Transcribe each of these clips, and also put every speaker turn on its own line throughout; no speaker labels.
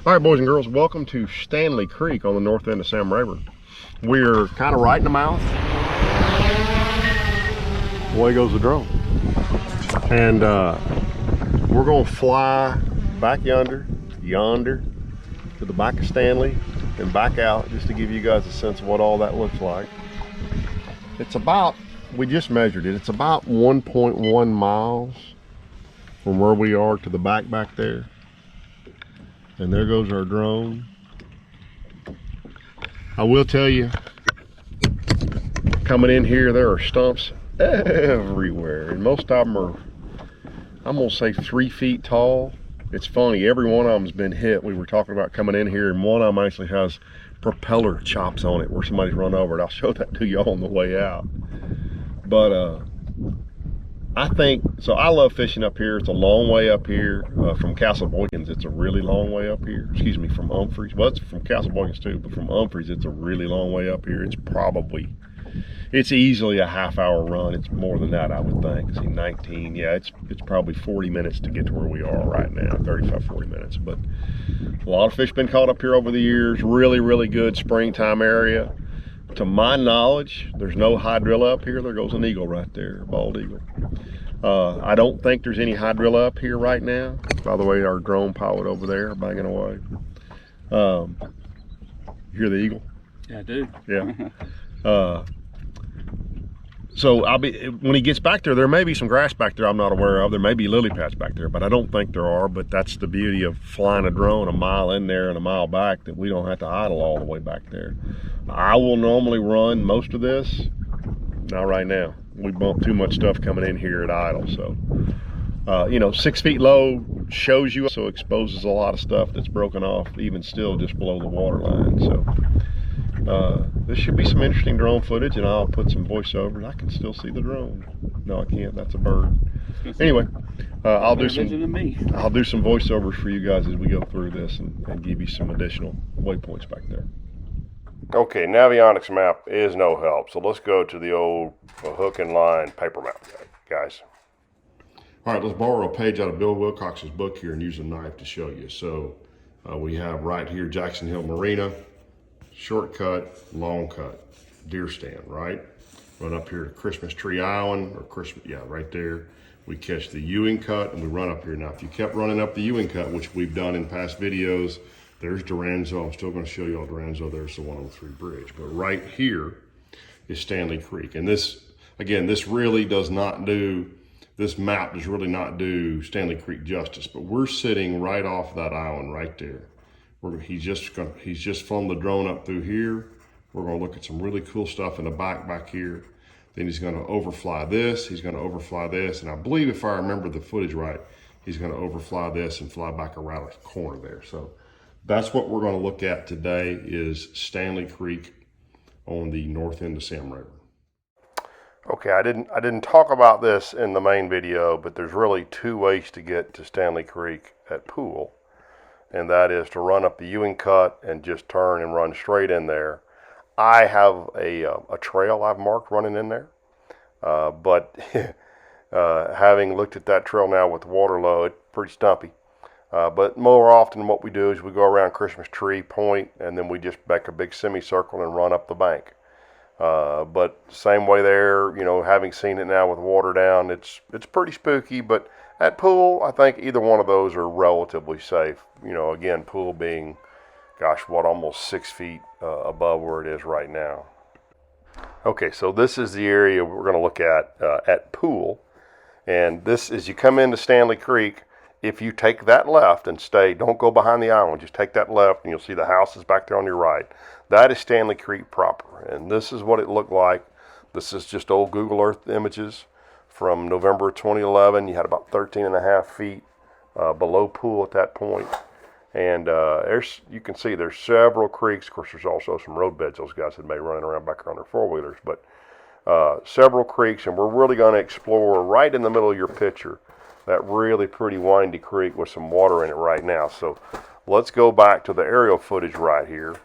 All right, boys and girls, welcome to Stanley Creek on the north end of Sam Rayburn. We're kind of right in the mouth. Away goes the drone. And we're going to fly back yonder, to the back of Stanley and back out, just to give you guys a sense of what all that looks like. It's about, we just measured it, it's about 1.1 miles from where we are to the back there. And there goes our drone. I will tell you, coming in here, there are stumps everywhere, and most of them are, I'm gonna say 3 feet tall. It's funny, every one of them's been hit. We were talking about coming in here, and one of them actually has propeller chops on it where somebody's run over it. I'll show that to you on the way out. But I think, so I love fishing up here. It's a long way up here. From Castle Boykins, it's a really long way up here. Excuse me, from Humphreys. Well, it's from Castle Boykins too, but from Humphreys, it's a really long way up here. It's easily a half-hour run. It's more than that, I would think. See, 19, yeah, it's probably 40 minutes to get to where we are right now, 35, 40 minutes. But a lot of fish been caught up here over the years. Really, really good springtime area. To my knowledge, there's no hydrilla up here. There goes an eagle right there, a bald eagle. I don't think there's any hydrilla up here right now. By the way, our drone pilot over there banging away. You hear the eagle?
Yeah, I do.
Yeah. So when he gets back there may be some grass back there I'm not aware of. There may be lily pads back there, but I don't think there are. But that's the beauty of flying a drone a mile in there and a mile back, that we don't have to idle all the way back there. I will normally run most of this. Not right now. We bump too much stuff coming in here at idle. So, you know, 6 feet low shows you, so exposes a lot of stuff that's broken off, even still just below the water line. So this should be some interesting drone footage, and I'll put some voiceovers. I can still see the drone. No, I can't. That's a bird. Anyway, I'll do some voiceovers for you guys as we go through this and give you some additional waypoints back there. Okay, Navionics map is no help, so let's go to the old hook and line paper map, guys. All right, let's borrow a page out of Bill Wilcox's book here and use a knife to show you. So we have right here Jackson Hill Marina, shortcut, long cut, deer stand, right? Run up here to Christmas Tree Island, or Christmas, yeah, right there. We catch the Ewing cut and we run up here. Now, if you kept running up the Ewing cut, which we've done in past videos, there's Duranzo. I'm still going to show you all Duranzo. There's the 103 bridge. But right here is Stanley Creek. And this, again, this really does not do, this map does really not do Stanley Creek justice. But we're sitting right off that island right there. He's just flown the drone up through here. We're going to look at some really cool stuff in the back here. Then he's going to overfly this. He's going to overfly this. And I believe, if I remember the footage right, he's going to overfly this and fly back around the corner there. So that's what we're going to look at today, is Stanley Creek on the north end of Sam Rayburn. Okay, I didn't talk about this in the main video, but there's really two ways to get to Stanley Creek at Poole, and that is to run up the Ewing cut and just turn and run straight in there. I have a trail I've marked running in there, but having looked at that trail now with the water low, it's pretty stumpy. But more often what we do is we go around Christmas Tree Point, and then we just make a big semicircle and run up the bank. But same way there, you know, having seen it now with water down, it's pretty spooky. But at Poole, I think either one of those are relatively safe. You know, again, Poole being, gosh, what, almost 6 feet above where it is right now. Okay, so this is the area we're going to look at Poole. And this, as you come into Stanley Creek, if you take that left and stay, don't go behind the island, just take that left and you'll see the houses back there on your right. That is Stanley Creek proper, and this is what it looked like. This is just old Google Earth images from November 2011. You had about 13.5 feet below Poole at that point. And you can see there's several creeks. Of course, there's also some road beds those guys had made running around back there on their four-wheelers. But several creeks, and we're really going to explore right in the middle of your picture that really pretty windy creek with some water in it right now. So let's go back to the aerial footage right here.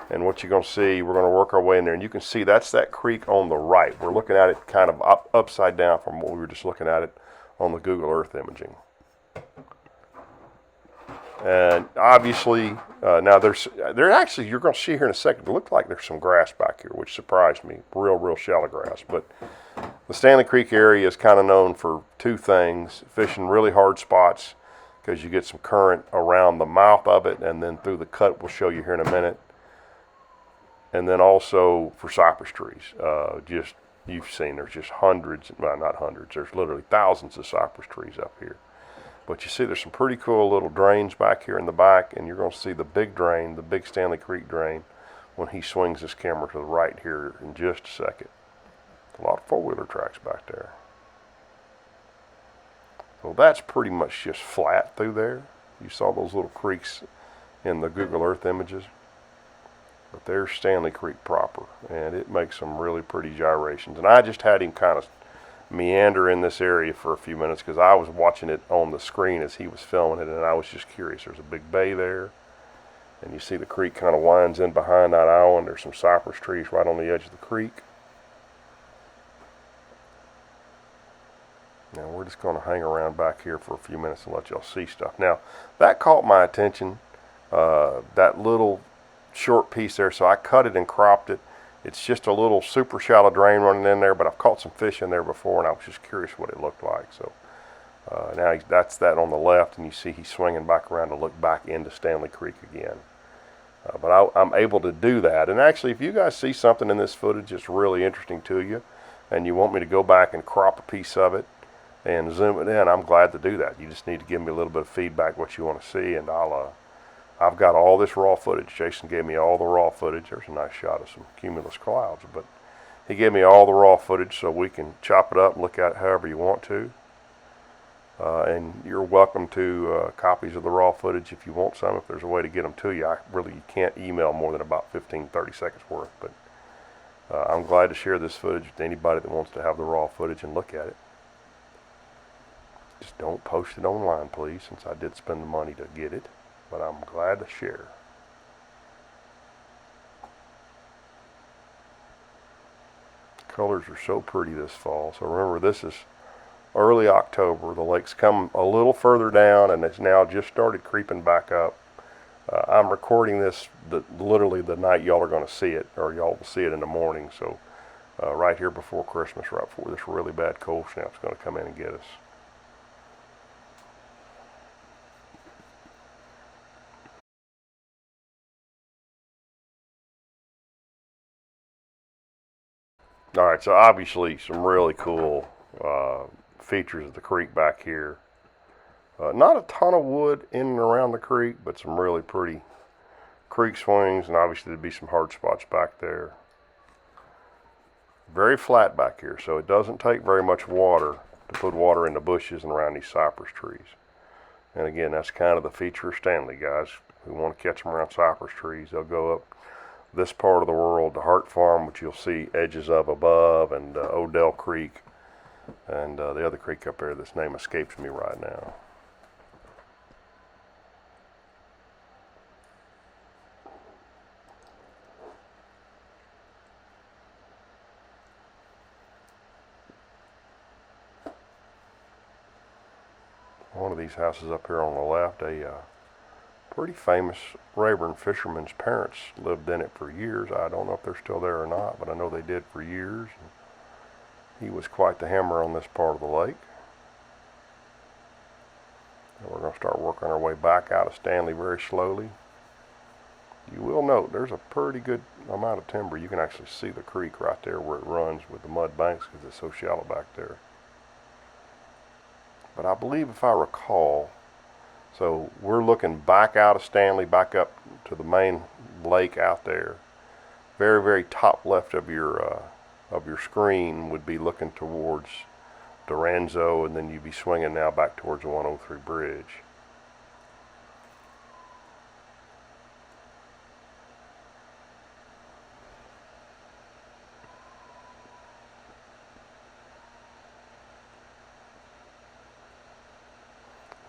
And what you're going to see, we're going to work our way in there. And you can see that's that creek on the right. We're looking at it kind of upside down from what we were just looking at it on the Google Earth imaging.
And obviously, now there actually, you're going to see here in a second, it looked like there's some grass back here, which surprised me. Real shallow grass. But the Stanley Creek area is kind of known for two things: fishing really hard spots, because you get some current around the mouth of it and then through the cut we'll show you here in a minute. And then also for cypress trees. Just, you've seen there's just hundreds, well, not hundreds, there's literally thousands of cypress trees up here. But you see there's some pretty cool little drains back here in the back, and you're going to see the big drain, the big Stanley Creek drain, when he swings his camera to the right here in just a second. A lot of four-wheeler tracks back there. Well, that's pretty much just flat through there. You saw those little creeks in the Google Earth images. But there's Stanley Creek proper, and it makes some really pretty gyrations. And I just had him kind of meander in this area for a few minutes because I was watching it on the screen as he was filming it, and I was just curious. There's a big bay there, and you see the creek kind of winds in behind that island. There's some cypress trees right on the edge of the creek. Now we're just going to hang around back here for a few minutes and let y'all see stuff. Now that caught my attention, that little short piece there, so I cut it and cropped it. It's just a little super shallow drain running in there, but I've caught some fish in there before, and I was just curious what it looked like. So now that's that on the left, and you see he's swinging back around to look back into Stanley Creek again. But I'm able to do that. And actually, if you guys see something in this footage that's really interesting to you, and you want me to go back and crop a piece of it and zoom it in, I'm glad to do that. You just need to give me a little bit of feedback what you want to see, and I've got all this raw footage. Jason gave me all the raw footage. There's a nice shot of some cumulus clouds, but he gave me all the raw footage so we can chop it up and look at it however you want to. And you're welcome to copies of the raw footage if you want some, if there's a way to get them to you. You can't email more than about 15-30 seconds worth, but I'm glad to share this footage with anybody that wants to have the raw footage and look at it. Just don't post it online, please, since I did spend the money to get it. But I'm glad to share. Colors are so pretty this fall. So remember, this is early October. The lake's come a little further down, and it's now just started creeping back up. I'm recording this literally the night y'all are going to see it, or y'all will see it in the morning. So right here before Christmas, right before this really bad cold snap's going to come in and get us. All right, so obviously some really cool features of the creek back here. Not a ton of wood in and around the creek, but some really pretty creek swings, and obviously there'd be some hard spots back there. Very flat back here, so it doesn't take very much water to put water in the bushes and around these cypress trees. And again, that's kind of the feature of Stanley, guys. Who want to catch them around cypress trees, they'll go up this part of the world, the Hart Farm, which you'll see edges of above, and Odell Creek, and the other creek up there, this name escapes me right now. One of these houses up here on the left, a pretty famous Rayburn fisherman's parents lived in it for years. I don't know if they're still there or not, but I know they did for years. He was quite the hammer on this part of the lake. And we're going to start working our way back out of Stanley very slowly. You will note there's a pretty good amount of timber. You can actually see the creek right there where it runs with the mud banks because it's so shallow back there. But I believe, if I recall, so we're looking back out of Stanley, back up to the main lake out there. Very, very top left of your screen would be looking towards Duranzo, and then you'd be swinging now back towards the 103 bridge.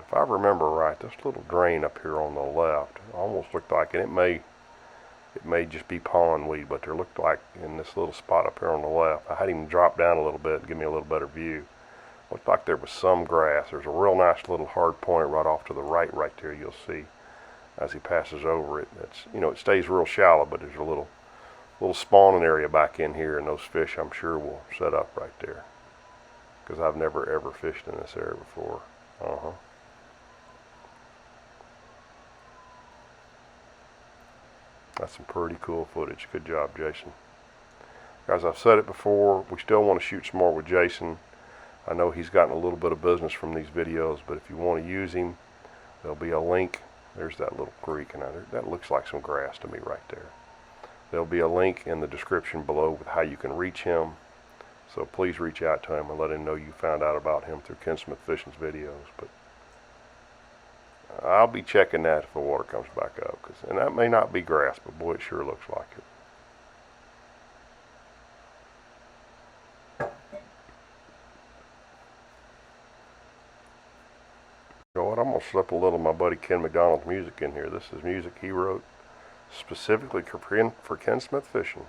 If I remember right, this little drain up here on the left almost looked like, and it may just be pondweed, but there looked like in this little spot up here on the left, I had him drop down a little bit and give me a little better view. Looked like there was some grass. There's a real nice little hard point right off to the right there you'll see. as he passes over it. It's, you know, it stays real shallow, but there's a little spawning area back in here, and those fish I'm sure will set up right there, because I've never ever fished in this area before. That's some pretty cool footage. Good job, Jason. Guys, I've said it before, we still want to shoot some more with Jason. I know he's gotten a little bit of business from these videos, but if you want to use him, there'll be a link. There's that little creek, and that looks like some grass to me right there. There'll be a link in the description below with how you can reach him. So please reach out to him and let him know you found out about him through Ken Smith Fishing's videos. But I'll be checking that if the water comes back up, and that may not be grass, but boy, it sure looks like it. You know what, I'm going to slip a little of my buddy Ken McDonald's music in here. This is music he wrote specifically for Ken Smith Fishing.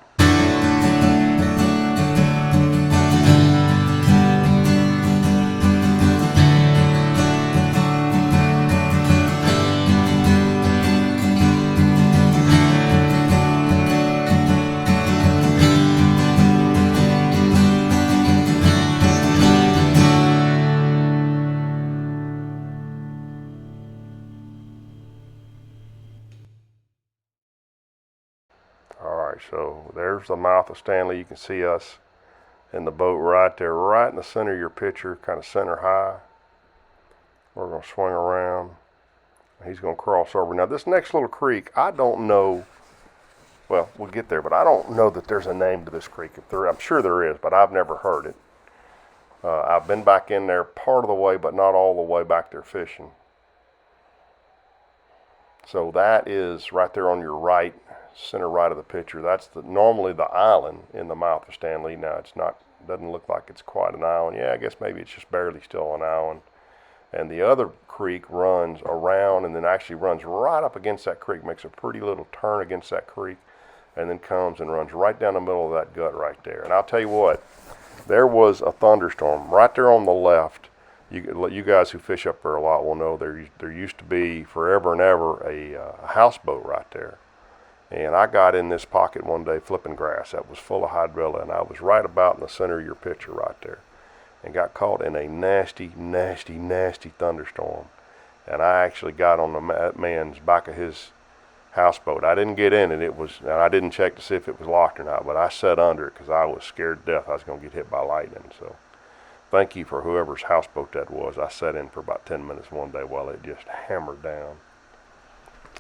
Alright, so there's the mouth of Stanley. You can see us in the boat right there, right in the center of your picture, kind of center high. We're going to swing around. He's going to cross over. Now this next little creek, I don't know, well, we'll get there, but I don't know that there's a name to this creek. I'm sure there is, but I've never heard it. I've been back in there part of the way, but not all the way back there fishing. So that is right there on your right, center right of the picture. That's normally the island in the mouth of Stanley. Now it's not, doesn't look like it's quite an island. Yeah, I guess maybe it's just barely still an island. And the other creek runs around and then actually runs right up against that creek, makes a pretty little turn against that creek, and then comes and runs right down the middle of that gut right there. And I'll tell you what, there was a thunderstorm right there on the left. You guys who fish up there a lot will know there used to be forever and ever a houseboat right there. And I got in this pocket one day flipping grass that was full of hydrilla, and I was right about in the center of your picture right there, and got caught in a nasty, nasty, nasty thunderstorm. And I actually got on the man's back of his houseboat. I didn't get in it. And I didn't check to see if it was locked or not, but I sat under it because I was scared to death I was going to get hit by lightning. So thank you for whoever's houseboat that was. I sat in for about 10 minutes one day while it just hammered down.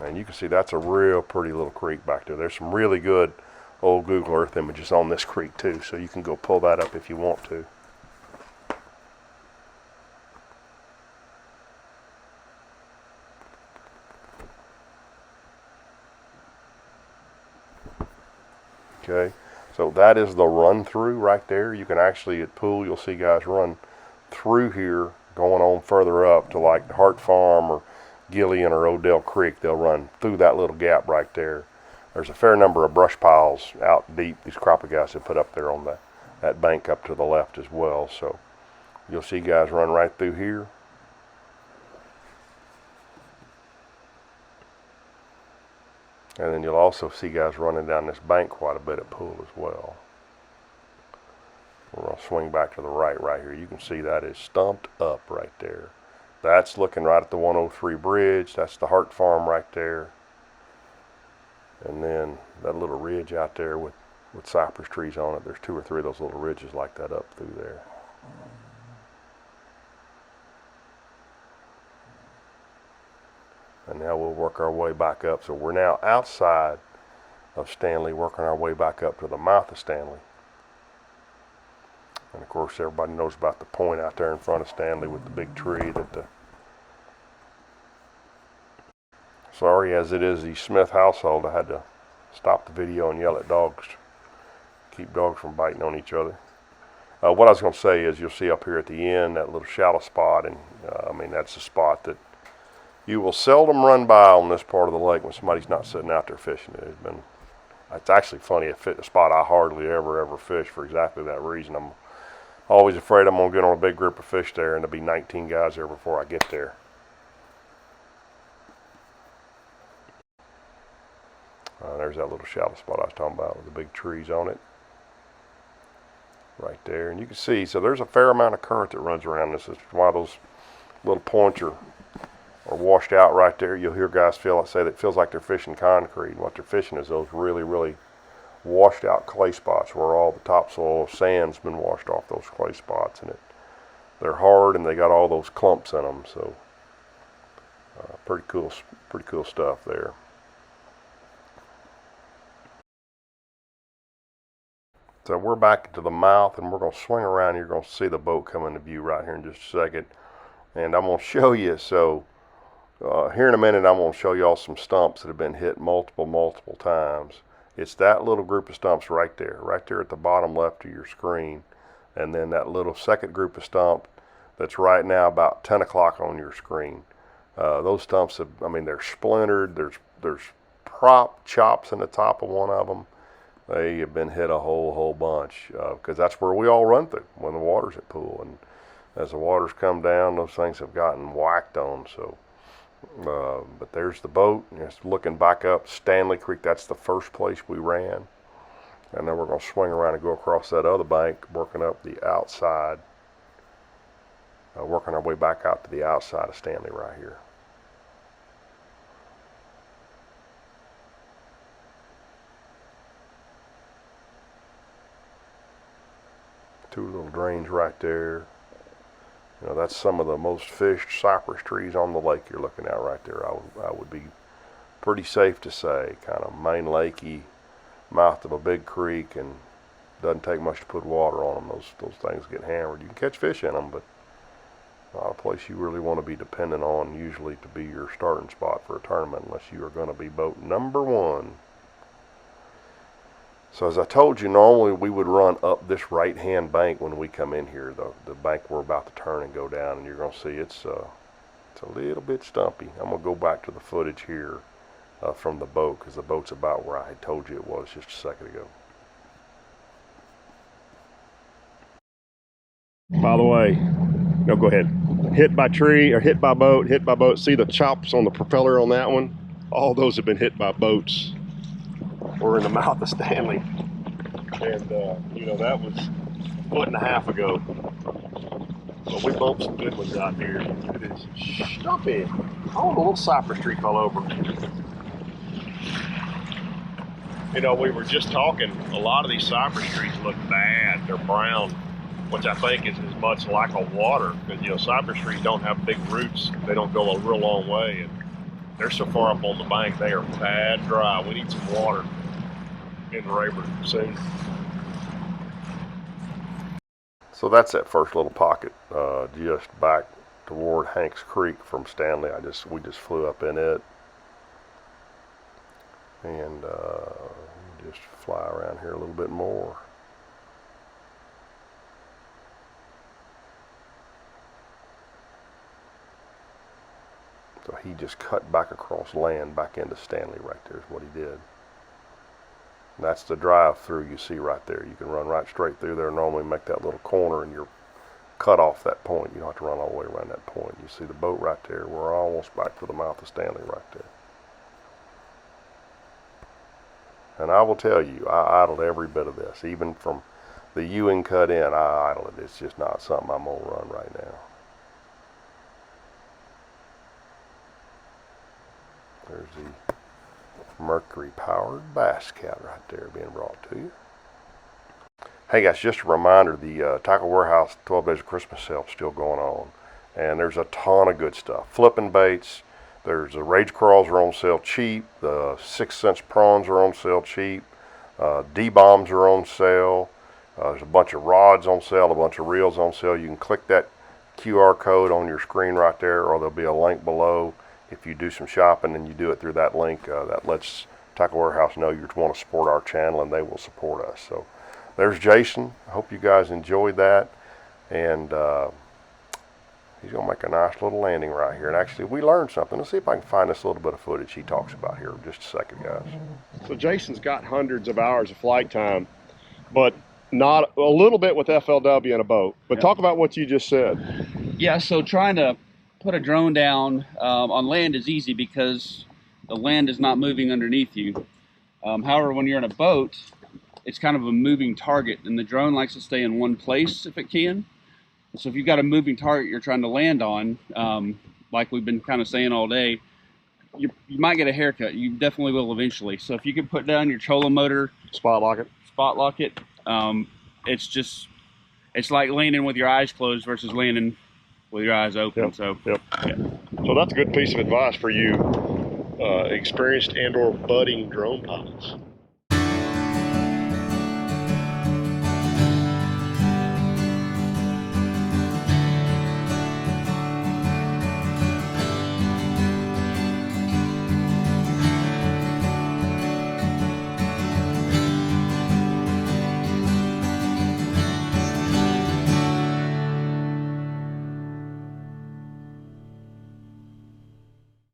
And you can see that's a real pretty little creek back there. There's some really good old Google Earth images on this creek too, so you can go pull that up if you want to. Okay, so that is the run through right there. You can actually, at pool, you'll see guys run through here going on further up to like Hart Farm or Gillian or Odell Creek. They'll run through that little gap right there. There's a fair number of brush piles out deep. These crappie guys have put up there on that bank up to the left as well. So you'll see guys run right through here. And then you'll also see guys running down this bank quite a bit at pool as well. We're going to swing back to the right here. You can see that is stumped up right there. That's looking right at the 103 bridge. That's the Hart Farm right there. And then that little ridge out there with cypress trees on it. There's 2 or 3 of those little ridges like that up through there. And now we'll work our way back up. So we're now outside of Stanley, working our way back up to the mouth of Stanley. And of course everybody knows about the point out there in front of Stanley with the big tree that sorry as it is the Smith household, I had to stop the video and yell at dogs, keep dogs from biting on each other. What I was going to say is you'll see up here at the end that little shallow spot, and I mean that's a spot that you will seldom run by on this part of the lake when somebody's not sitting out there fishing. It's actually funny, a spot I hardly ever fish for exactly that reason. I'm always afraid I'm going to get on a big group of fish there and there'll be 19 guys there before I get there. There's that little shallow spot I was talking about with the big trees on it. Right there. And you can see, so there's a fair amount of current that runs around this. Is why those little points are washed out right there. You'll hear guys say that it feels like they're fishing concrete. What they're fishing is those really, really washed out clay spots where all the topsoil sand's been washed off those clay spots, and they're hard and they got all those clumps in them. So pretty cool stuff there. So we're back to the mouth, and we're going to swing around. You're going to see the boat come into view right here in just a second, and I'm going to show you. So here in a minute, I'm going to show you all some stumps that have been hit multiple times. It's that little group of stumps right there at the bottom left of your screen, and then that little second group of stump that's right now about 10 o'clock on your screen. Those stumps have, I mean, they're splintered. There's prop chops in the top of one of them. They have been hit a whole bunch because that's where we all run through when the water's at pool. And as the waters come down, those things have gotten whacked on. So, but there's the boat. Just looking back up Stanley Creek, that's the first place we ran. And then we're going to swing around and go across that other bank, working up the outside, working our way back out to the outside of Stanley right here. Two little drains right there. You know, that's some of the most fished cypress trees on the lake you're looking at right there. I would be pretty safe to say, kind of main lakey, mouth of a big creek, and doesn't take much to put water on them. Those things get hammered. You can catch fish in them, but not a place you really want to be dependent on usually to be your starting spot for a tournament unless you are going to be boat number one. So as I told you, normally we would run up this right-hand bank when we come in here, the bank we're about to turn and go down, and you're going to see it's a little bit stumpy. I'm going to go back to the footage here from the boat because the boat's about where I had told you it was just a second ago.
By the way, no, go ahead. Hit by tree or hit by boat, hit by boat. See the chops on the propeller on that one? All those have been hit by boats. We're in the mouth of Stanley, and you know, that was a foot and a half ago. But we bumped some good ones out here. It is stumpy. Oh, the little cypress tree fell over. You know, we were just talking, a lot of these cypress trees look bad. They're brown, which I think is as much lack of water, because, you know, cypress trees don't have big roots. They don't go a real long way, and they're so far up on the bank, they are bad dry. We need some water in Rayburn soon.
So that's that first little pocket, just back toward Hanks Creek from Stanley. We just flew up in it, and just fly around here a little bit more. So he just cut back across land back into Stanley right there is what he did. And that's the drive through you see right there. You can run right straight through there, normally make that little corner and you're cut off that point. You don't have to run all the way around that point. You see the boat right there. We're almost back to the mouth of Stanley right there. And I will tell you, I idled every bit of this. Even from the Ewing cut in, I idled it. It's just not something I'm going to run right now. There's the Mercury-powered bass cat right there being brought to you. Hey guys, just a reminder, the Tackle Warehouse 12 Days of Christmas sale is still going on. And there's a ton of good stuff. Flipping baits, there's the Rage Crawls are on sale cheap. The 6 cents prawns are on sale cheap. D-bombs are on sale. There's a bunch of rods on sale, a bunch of reels on sale. You can click that QR code on your screen right there, or there'll be a link below. If you do some shopping and you do it through that link, that lets Tackle Warehouse know you want to support our channel, and they will support us. So there's Jason. I hope you guys enjoyed that. And he's going to make a nice little landing right here. And actually, we learned something. Let's see if I can find this little bit of footage he talks about here in just a second, guys.
So Jason's got hundreds of hours of flight time, but not a little bit with FLW in a boat. But talk about what you just said.
Yeah, so trying to put a drone down on land is easy because the land is not moving underneath you. However, when you're in a boat, it's kind of a moving target, and the drone likes to stay in one place if it can. So if you've got a moving target you're trying to land on, like we've been kind of saying all day, you might get a haircut. You definitely will eventually. So if you can put down your trolling motor,
Spot lock it.
It's like landing with your eyes closed versus landing with your eyes open.
Yep.
So
Yep.
yeah.
So that's a good piece of advice for you experienced and or budding drone pilots.